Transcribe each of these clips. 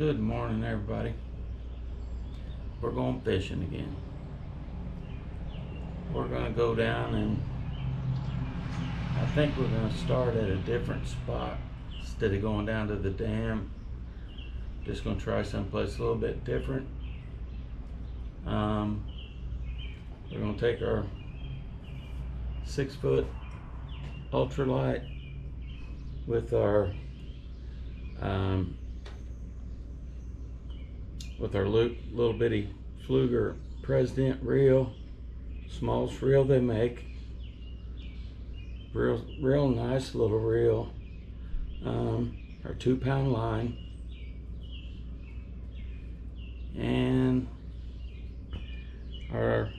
Good morning, everybody. We're going fishing again. We're going to go down and I think we're going to start at a different spot instead of going down to the dam. Just going to try someplace a little bit different. We're going to take our 6-foot ultralight with our little bitty Fluger President reel, smallest reel they make, real nice little reel, our 2-pound line, and our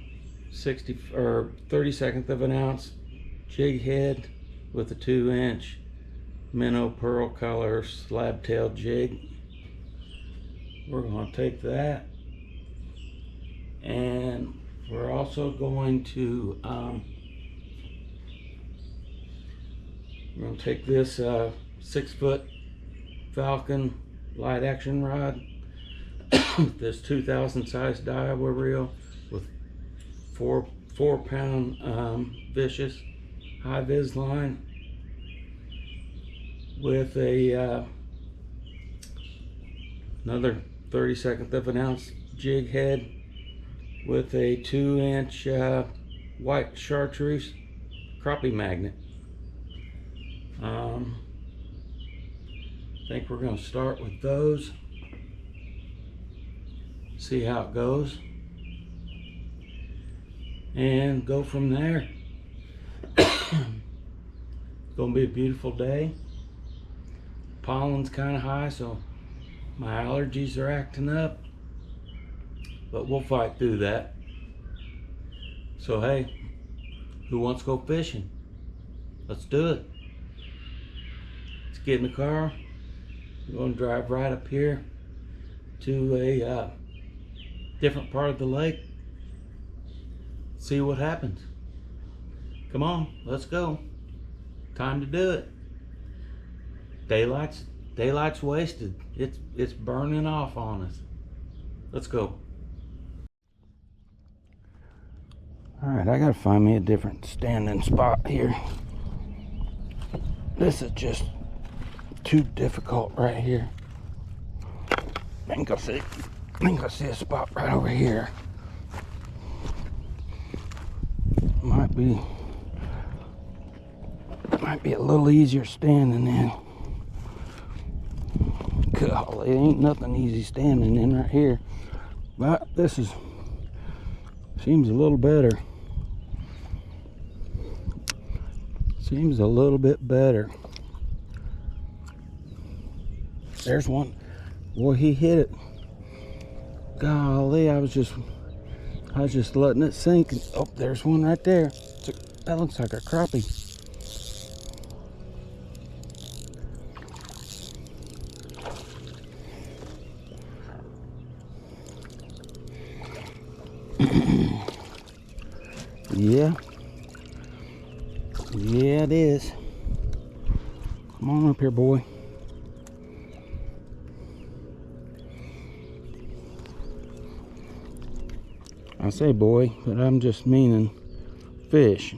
32nd of an ounce jig head with a 2-inch minnow pearl color slabtail jig. We're going to take that, and we're also going to we're going to take this 6-foot Falcon light action rod, this 2000 size Daiwa reel with 4-pound vicious high vis line with a another 32nd of an ounce jig head with a 2-inch white chartreuse crappie magnet. I think we're going to start with those, see how it goes, and go from there. It's going to be a beautiful day. Pollen's kind of high, so my allergies are acting up, but we'll fight through that. So hey, who wants to go fishing? Let's do it. Let's get in the car. We're going to drive right up here to a different part of the lake. See what happens. Come on, let's go. Time to do it. Daylight's wasted. It's burning off on us. Let's go. Alright, I gotta find me a different standing spot here. This is just too difficult right here. I think I see a spot right over here. Might be a little easier standing in. Golly, ain't nothing easy standing in right here, but this seems a little better. Seems a little bit better. There's one. Boy, he hit it. Golly, I was just letting it sink. Oh, there's one right there. That looks like a crappie. Yeah, it is. Come on up here, boy. I say boy, but I'm just meaning fish.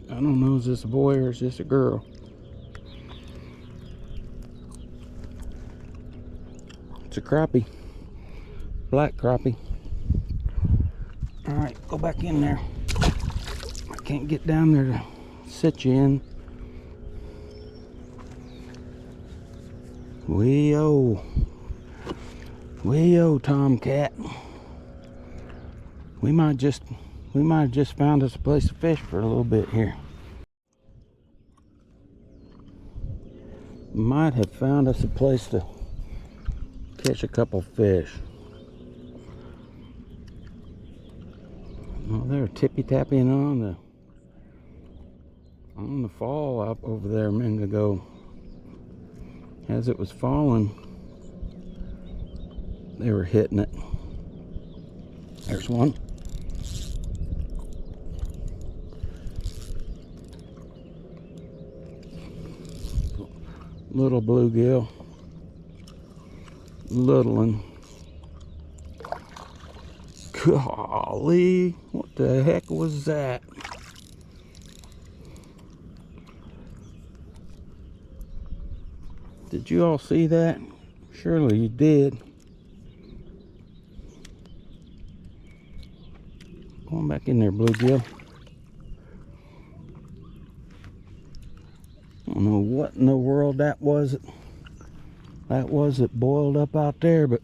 I don't know, is this a boy or is this a girl? It's a crappie. Black crappie. Alright, go back in there. I can't get down there to sit you in. Wee-oh, Tomcat. We might have just found us a place to fish for a little bit here. Might have found us a place to catch a couple fish. Well, they're tippy-tapping on the fall up over there a minute ago. As it was falling, they were hitting it. There's one. Little bluegill. little one. Golly, what the heck was that? Did you all see that? Surely you did. Go on back in there, bluegill. I don't know what in the world that was. That boiled up out there, but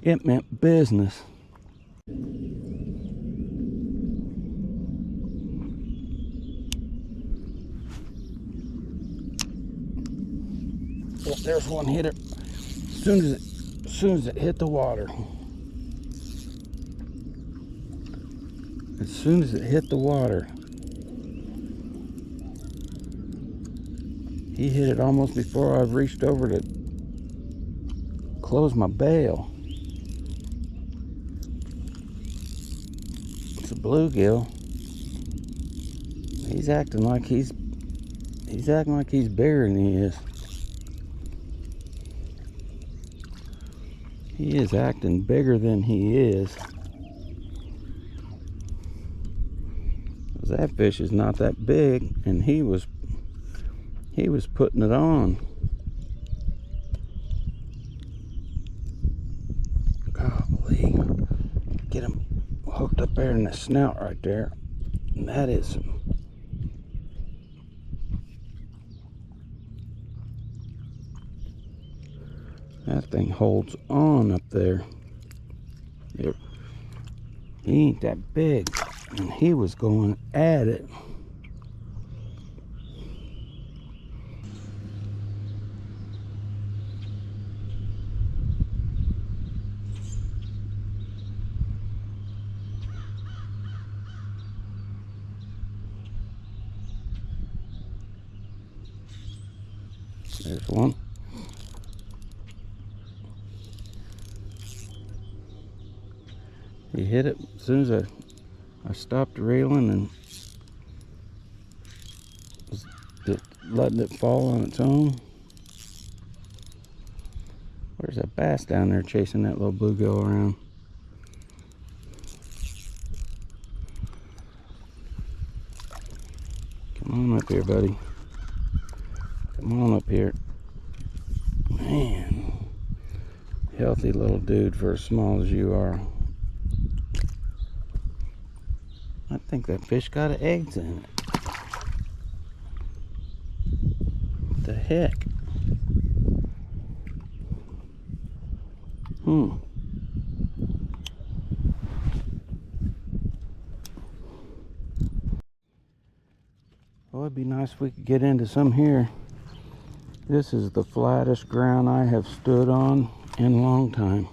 it meant business. Oh, there's one hit it. As soon as it hit the water. As soon as it hit the water. He hit it almost before I reached over to close my bail. It's a bluegill. He's acting like he's bigger than he is. He is acting bigger than he is. That fish is not that big, and he was putting it on. Golly, get him hooked up there in the snout right there. And that is some. That thing holds on up there. He ain't that big, and he was going at it. There's one. He hit it as soon as I stopped reeling and was letting it fall on its own. Where's that bass down there chasing that little bluegill around? Come on up here, buddy. Come on up here. Man, healthy little dude for as small as you are. I think that fish got eggs in it. What the heck? Well, it'd be nice if we could get into some here. This is the flattest ground I have stood on in a long time.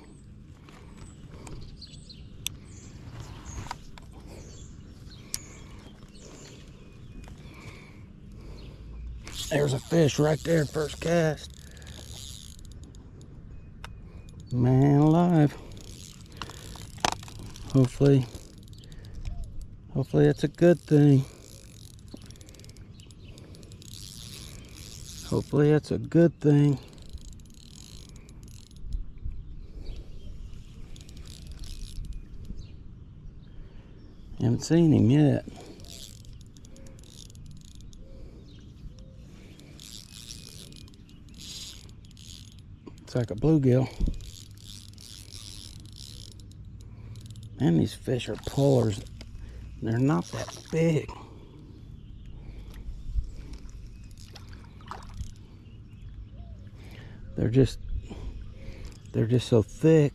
There's a fish right there, first cast. Man alive. Hopefully it's a good thing. Hopefully it's a good thing. Haven't seen him yet. It's like a bluegill. Man, these fish are pullers. They're not that big. They're just so thick.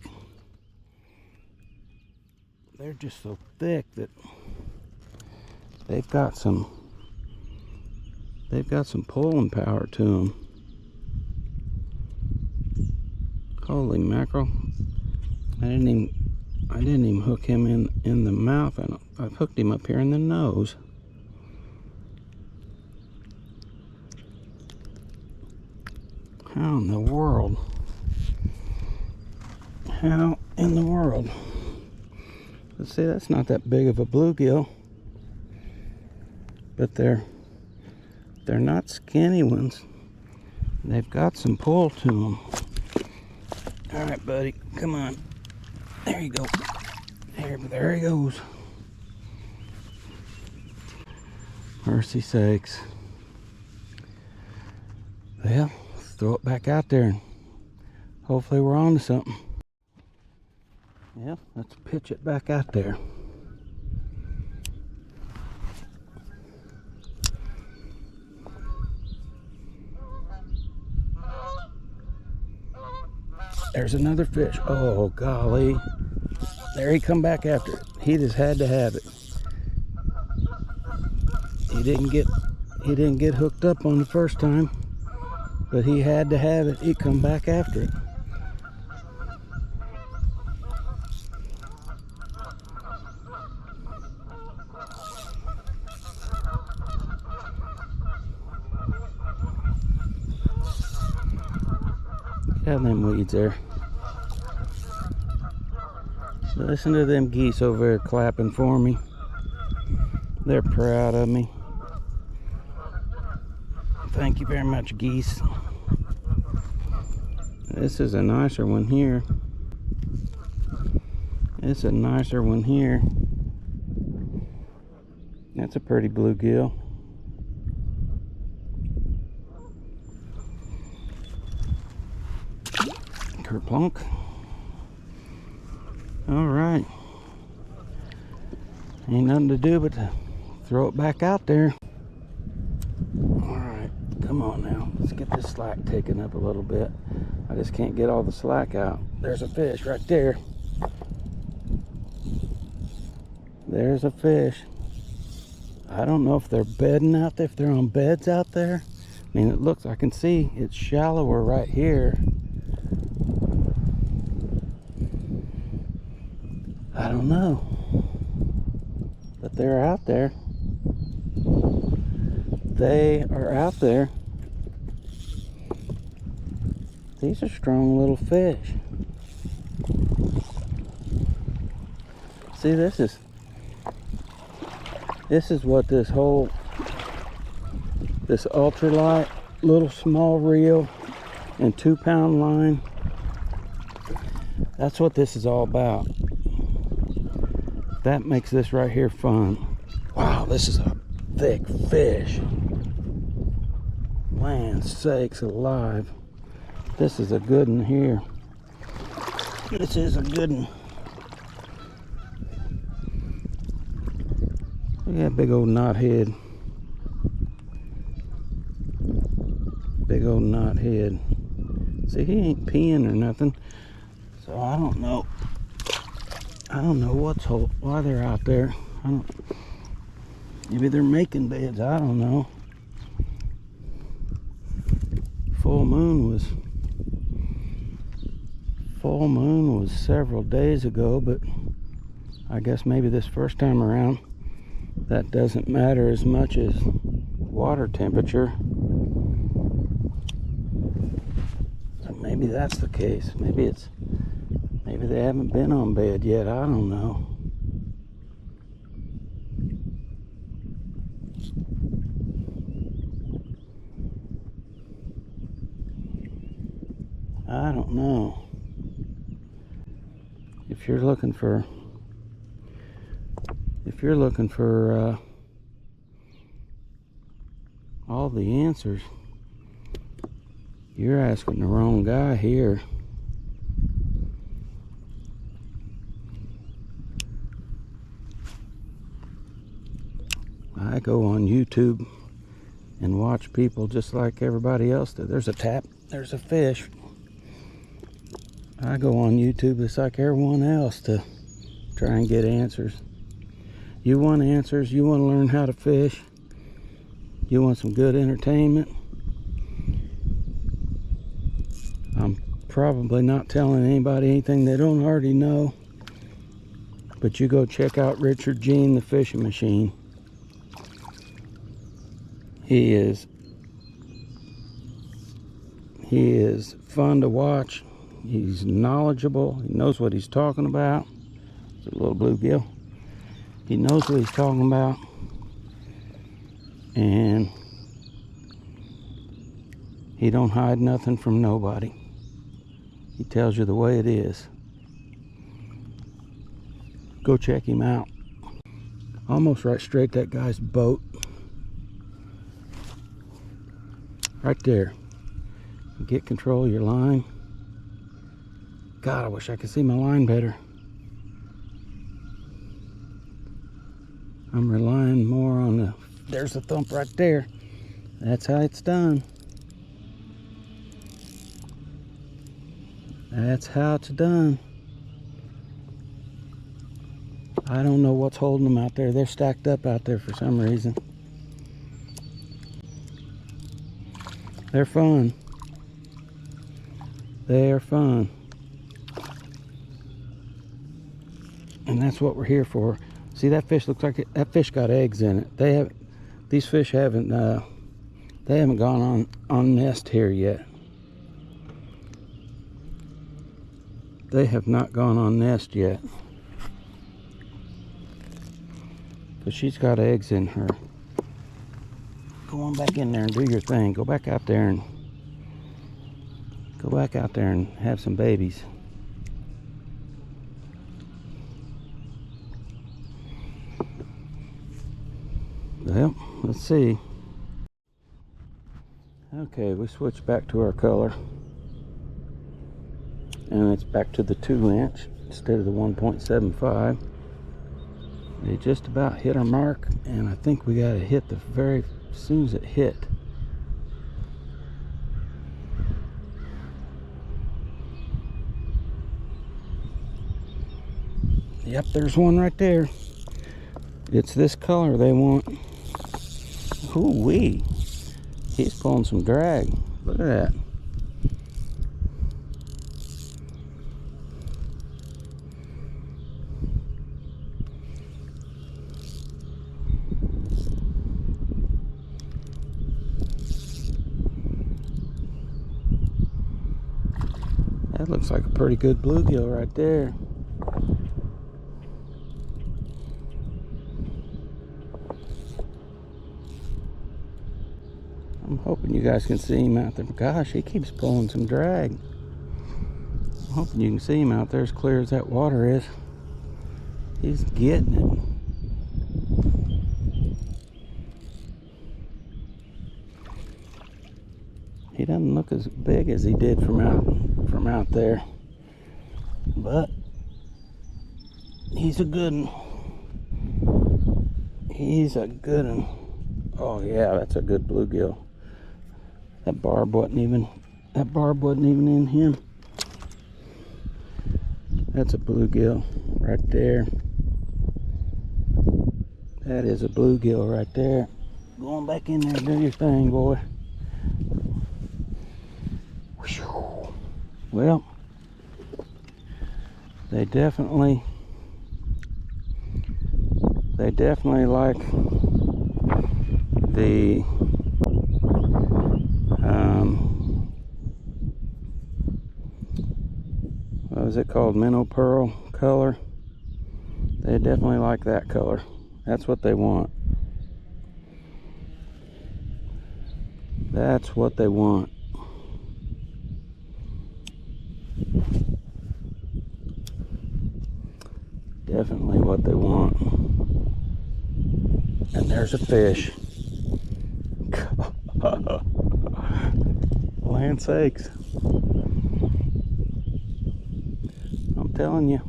They're just so thick that they've got some pulling power to them. Holy mackerel. I didn't even hook him in the mouth. I've hooked him up here in the nose. How in the world? How in the world? Let's see, that's not that big of a bluegill. But they're not skinny ones. They've got some pull to them. All right, buddy, come on. There you go. There he goes. Mercy sakes. Well, let's throw it back out there and hopefully we're on to something. Yeah, let's pitch it back out there. There's another fish. Oh, golly. There he come back after it. He just had to have it. He didn't get hooked up on the first time, but he had to have it. He come back after it. Got them weeds there. Listen to them geese over there clapping for me. They're proud of me. Thank you very much, geese. This is a nicer one here. It's a nicer one here. That's a pretty bluegill. Kerplunk. All right. Ain't nothing to do but to throw it back out there. All right, come on now. Let's get this slack taken up a little bit. I just can't get all the slack out. There's a fish right there. There's a fish. I don't know if they're bedding out there, if they're on beds out there. I mean, it looks, I can see it's shallower right here. I don't know, but they're out there. They are out there. These are strong little fish. See, this is what this ultralight little small reel and 2-pound line, that's what this is all about. That makes this right here fun. Wow, this is a thick fish. Land sakes alive. This is a good one here. This is a good one. Look at that big old knothead. Big old knothead. See, he ain't peeing or nothing. So I don't know. I don't know why they're out there. Maybe they're making beds. I don't know. Full moon was several days ago, but I guess maybe this first time around that doesn't matter as much as water temperature. So maybe that's the case. Maybe they haven't been on bed yet. I don't know. I don't know. If you're looking for all the answers, you're asking the wrong guy here. I go on YouTube and watch people just like everybody else does. There's a tap, there's a fish. I go on YouTube just like everyone else to try and get answers. You want answers, you want to learn how to fish, you want some good entertainment. I'm probably not telling anybody anything they don't already know, but you go check out Richard Jean, the fishing machine. He is fun to watch. He's knowledgeable. He knows what he's talking about. It's a little bluegill. He knows what he's talking about. And he don't hide nothing from nobody. He tells you the way it is. Go check him out. Almost right straight that guy's boat. Right there. Get control of your line. God, I wish I could see my line better. I'm relying more on the... There's the thump right there. That's how it's done. That's how it's done. I don't know what's holding them out there. They're stacked up out there for some reason. They're fun. They're fun. And that's what we're here for. See, that fish looks like that fish got eggs in it. These fish haven't gone on nest here yet. They have not gone on nest yet. Because she's got eggs in her. Go on back in there and do your thing. Go back out there and have some babies. Well, let's see. Okay, we switched back to our color. And it's back to the 2-inch instead of the 1.75. They just about hit our mark, and I think we got to hit the very as soon as it hit. Yep, there's one right there. It's this color they want. Ooh-wee. He's pulling some drag. Look at that. That looks like a pretty good bluegill right there. I'm hoping you guys can see him out there. Gosh, he keeps pulling some drag. I'm hoping you can see him out there as clear as that water is. He's getting it. He doesn't look as big as he did from out there, but he's a good one. He's a good one. Oh yeah, that's a good bluegill. That barb wasn't even in him. That's a bluegill right there. That is a bluegill right there. Go on back in there and do your thing, boy. Well, they definitely like the what was it called, minnow pearl color. They definitely like that color. That's what they want. That's what they want. Definitely what they want. And there's a fish. Land sakes. I'm telling you,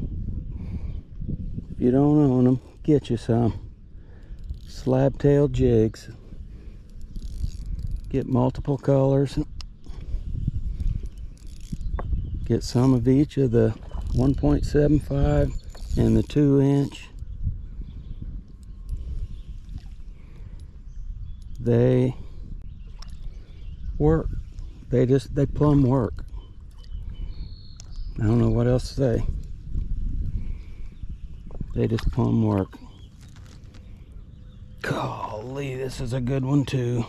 if you don't own them, get you some. Slabtail Jigs. Get multiple colors. Get some of each of the 1.75 and the 2-inch. They work. They plumb work. I don't know what else to say. They just plumb work. Golly, this is a good one too.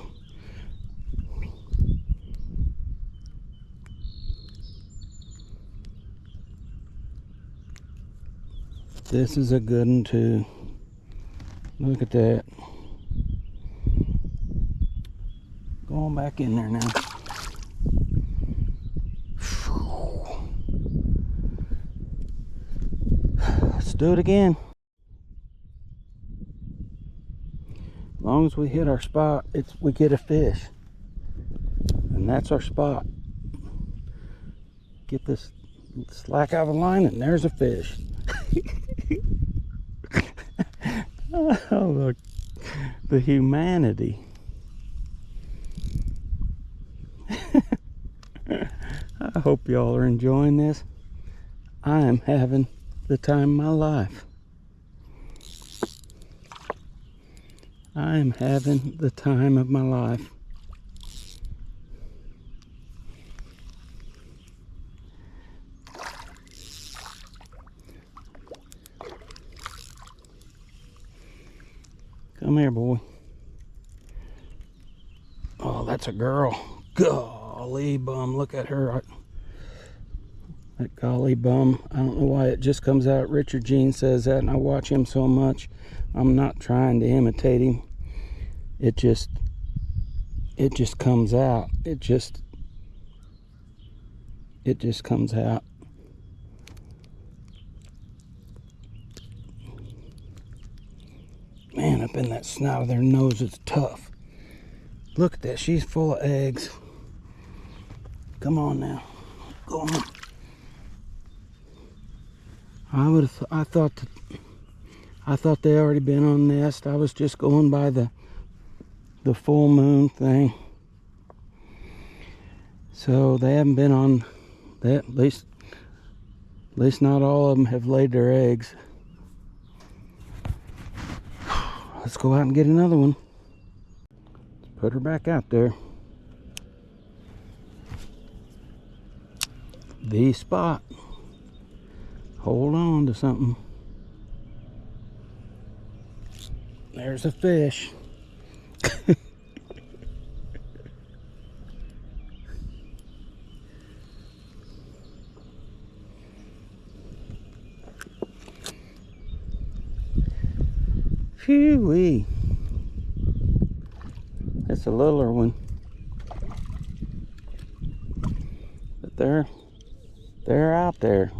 This is a good one too. Look at that. Going back in there now. do it again. As long as we hit our spot, we get a fish. And that's our spot. Get this slack out of the line and there's a fish. Oh, look. The humanity. I hope y'all are enjoying this. I am having the time of my life. I am having the time of my life. Come here, boy. Oh, that's a girl. Golly bum, look at her. That golly bum. I don't know why it just comes out. Richard Gene says that, and I watch him so much. I'm not trying to imitate him. It just comes out. It just comes out. Man, up in that snout of their nose is tough. Look at that, she's full of eggs. Come on now, go on. I thought they already been on nest. I was just going by the full moon thing. So they haven't been on that. At least not all of them have laid their eggs. Let's go out and get another one. Let's put her back out there. The spot. Hold on to something. There's a fish. Phew-wee. That's a littler one. But they're out there.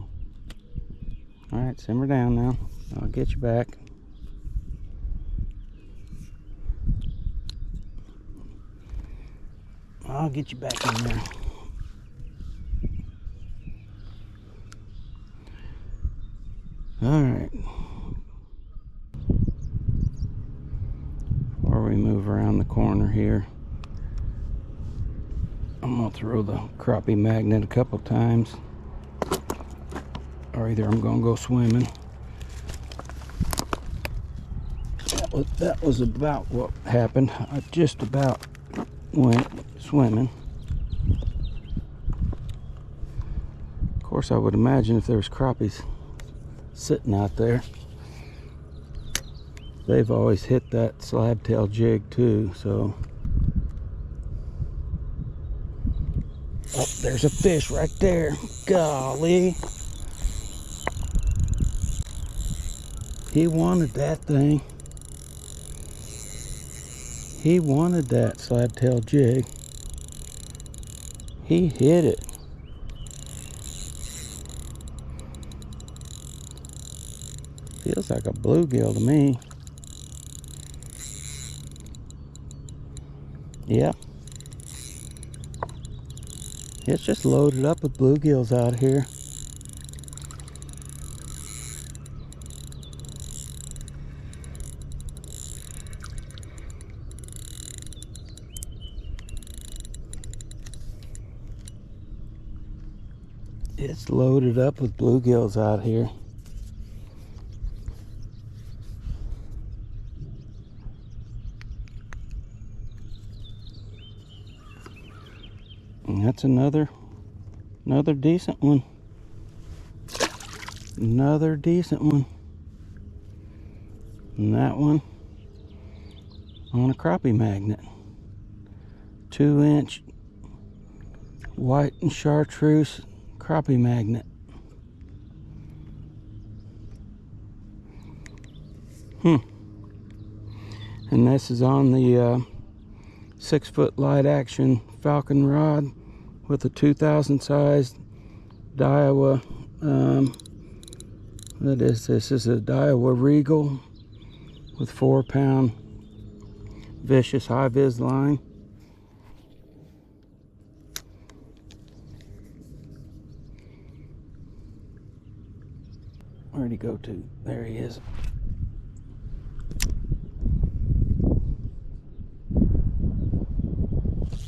Alright, simmer down now. I'll get you back. I'll get you back in there. Alright. Before we move around the corner here, I'm going to throw the crappie magnet a couple times. Or either I'm going to go swimming. That was about what happened. I just about went swimming. Of course, I would imagine if there was crappies sitting out there, they've always hit that slabtail jig too, so. Oh, there's a fish right there. Golly. He wanted that thing. He wanted that slabtail jig. He hit it. Feels like a bluegill to me. Yep. It's just loaded up with bluegills out here. It's loaded up with bluegills out here. And that's another decent one. Another decent one. And that one on a crappie magnet. 2-inch white and chartreuse crappie magnet. And this is on the 6-foot light action falcon rod with a 2000 size Daiwa This is a Daiwa Regal with 4-pound vicious high vis line. Where'd he go to? There he is.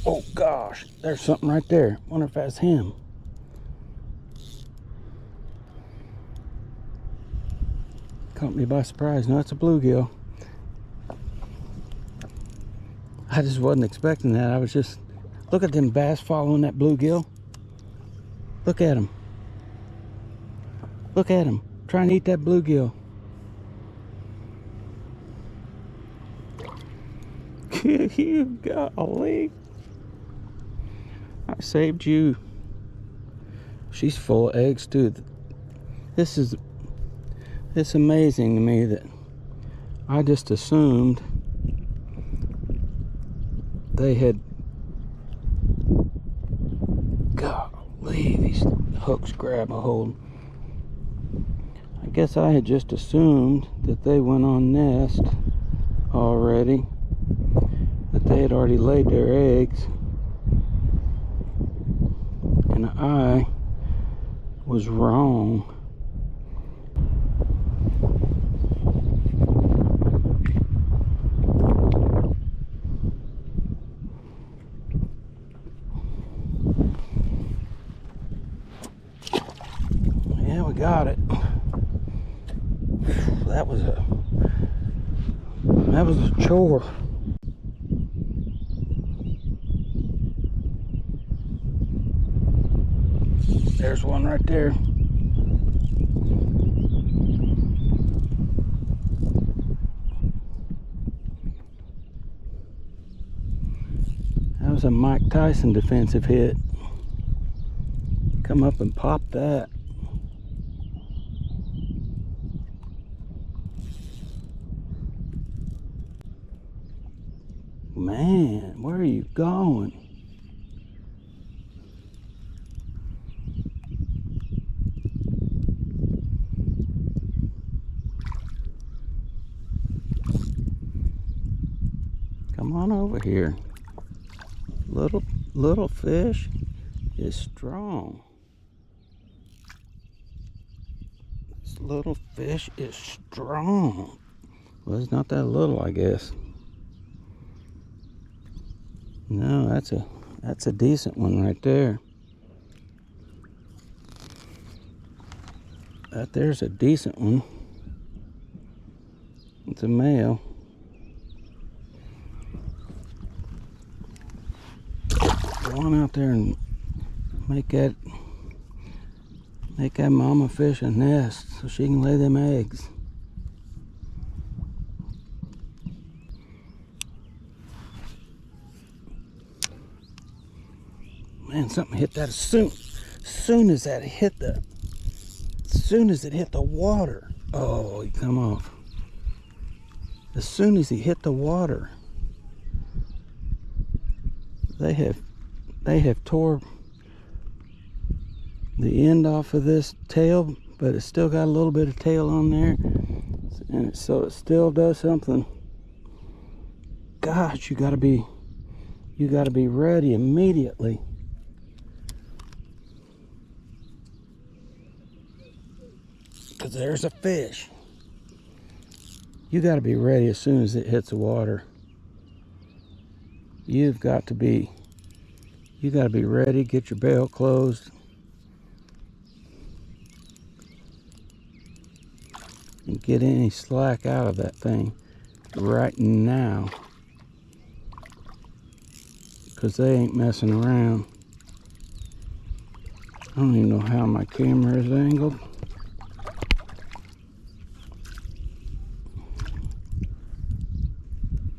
Oh gosh, there's something right there. Wonder if that's him. Caught me by surprise. No, it's a bluegill. I just wasn't expecting that. I was just, look at them bass following that bluegill. Look at him. Look at him, trying to eat that bluegill. Golly. I saved you. She's full of eggs too. It's amazing to me that I just assumed they had, golly, these hooks grab a hold. I guess I had just assumed that they went on nest already, that they had already laid their eggs, and I was wrong. Yeah, we got it. That was a chore. There's one right there. That was a Mike Tyson defensive hit. Come up and pop that. Man, where are you going? Come on over here. Little fish is strong. This little fish is strong. Well, it's not that little, I guess. No, that's a decent one right there. That there's a decent one. It's a male. Go on out there and make that mama fish a nest so she can lay them eggs. Man, something hit that as soon as it hit the water. Oh, he come off. As soon as he hit the water, they have tore the end off of this tail, but it's still got a little bit of tail on there, and so it still does something. Gosh, you gotta be ready immediately. Because there's a fish. You got to be ready as soon as it hits the water. You got to be ready, get your bail closed. And get any slack out of that thing right now. Because they ain't messing around. I don't even know how my camera is angled.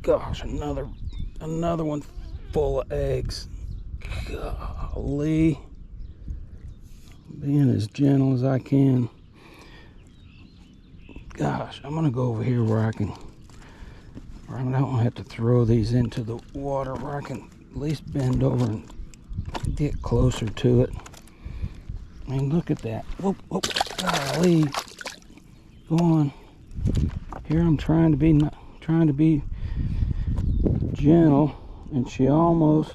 Gosh, another one full of eggs. Golly. Being as gentle as I can. Gosh, I'm gonna go over here where I don't have to throw these into the water, where I can at least bend over and get closer to it. I mean, look at that. Whoop, whoop, golly. going. Here I'm trying to be gentle, and she almost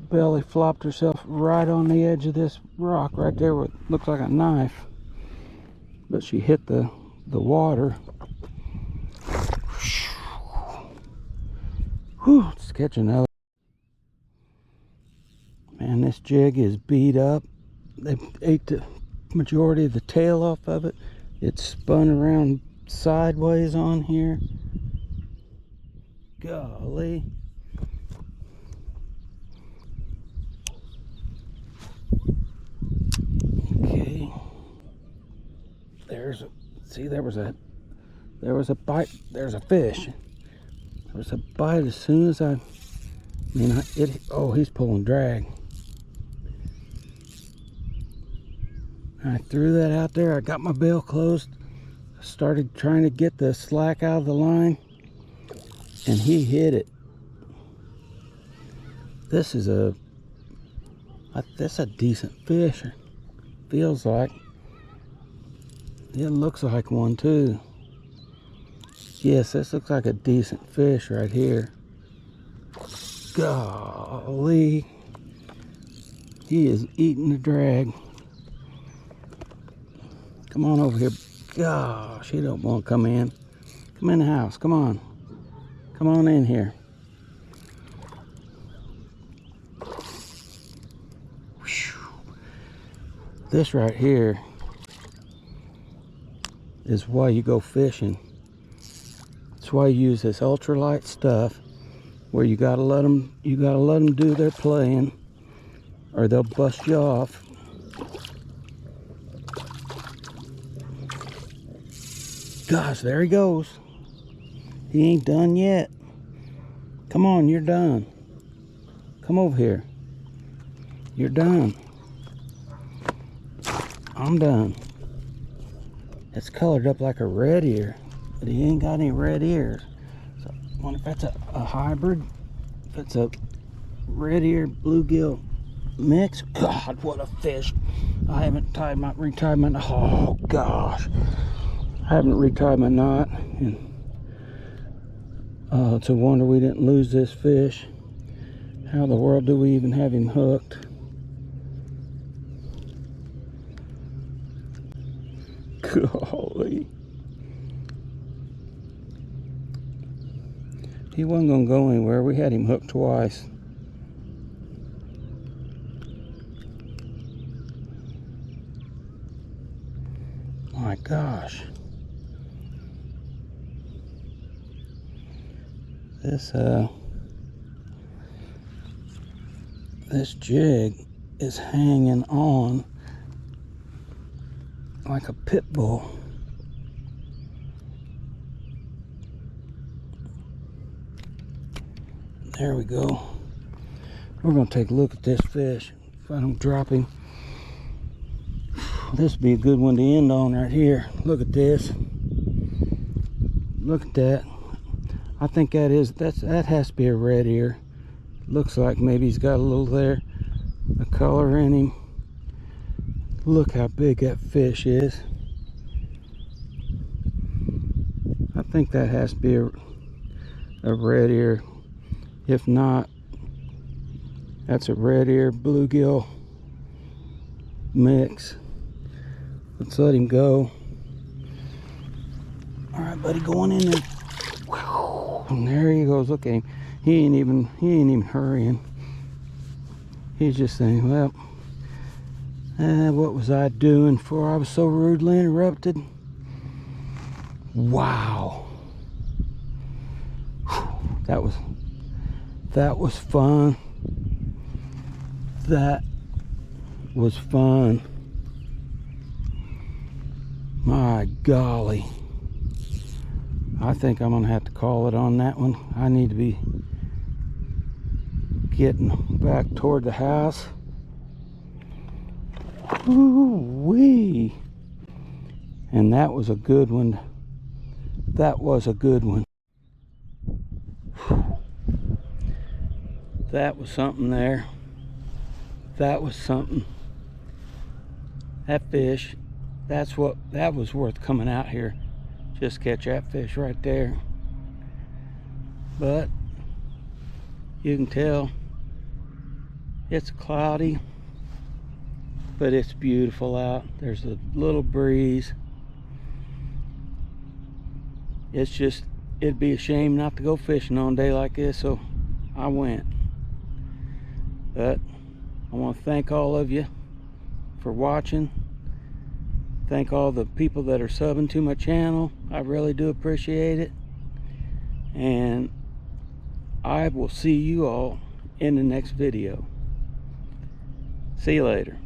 belly flopped herself right on the edge of this rock right there where it looks like a knife, but she hit the water. Whew, let's catch another. Man, this jig is beat up. They ate the majority of the tail off of it. It spun around sideways on here. Golly. Okay. There's a, see, there was a bite. There's a fish. There was a bite as soon as oh, he's pulling drag. I threw that out there. I got my bail closed. Started trying to get the slack out of the line, and he hit it. This is that's a decent fish. Feels like. It looks like one too. Yes, this looks like a decent fish right here. Golly. He is eating the drag. Come on over here. Gosh, he don't want to come in. Come in the house. Come on. Come on in here. This right here is why you go fishing. That's why you use this ultralight stuff, where you gotta let them do their playing, or they'll bust you off. Gosh, there he goes. He ain't done yet. Come on, you're done. Come over here. You're done. I'm done. It's colored up like a red ear, but he ain't got any red ears. So I wonder if that's a hybrid. If it's a red ear bluegill mix. God, what a fish. I haven't retied my, oh gosh. I haven't retied my knot, and it's a wonder we didn't lose this fish. How in the world do we even have him hooked? Golly. He wasn't going to go anywhere. We had him hooked twice. My gosh. This jig is hanging on like a pit bull. There we go. We're going to take a look at this fish. If I don't drop him. This would be a good one to end on right here. Look at this. Look at that. I think that has to be a red ear. Looks like maybe he's got a little there, a color in him. Look how big that fish is. I think that has to be a red ear. If not, that's a red ear bluegill mix. Let's let him go. All right, buddy, going in there. And there he goes. Look at him. He ain't even hurrying. He's just saying, well, what was I doing before I was so rudely interrupted? Wow. That was fun. That was fun. My golly. I think I'm gonna have to call it on that one. I need to be getting back toward the house. Ooh-wee. And that was a good one. That was a good one. That was something there. That was something. That fish that was worth coming out here just catch that fish right there. But you can tell it's cloudy, but it's beautiful out. There's a little breeze. It's just, it'd be a shame not to go fishing on a day like this, so I went. But I want to thank all of you for watching. Thank all the people that are subbing to my channel. I really do appreciate it. And I will see you all in the next video. See you later.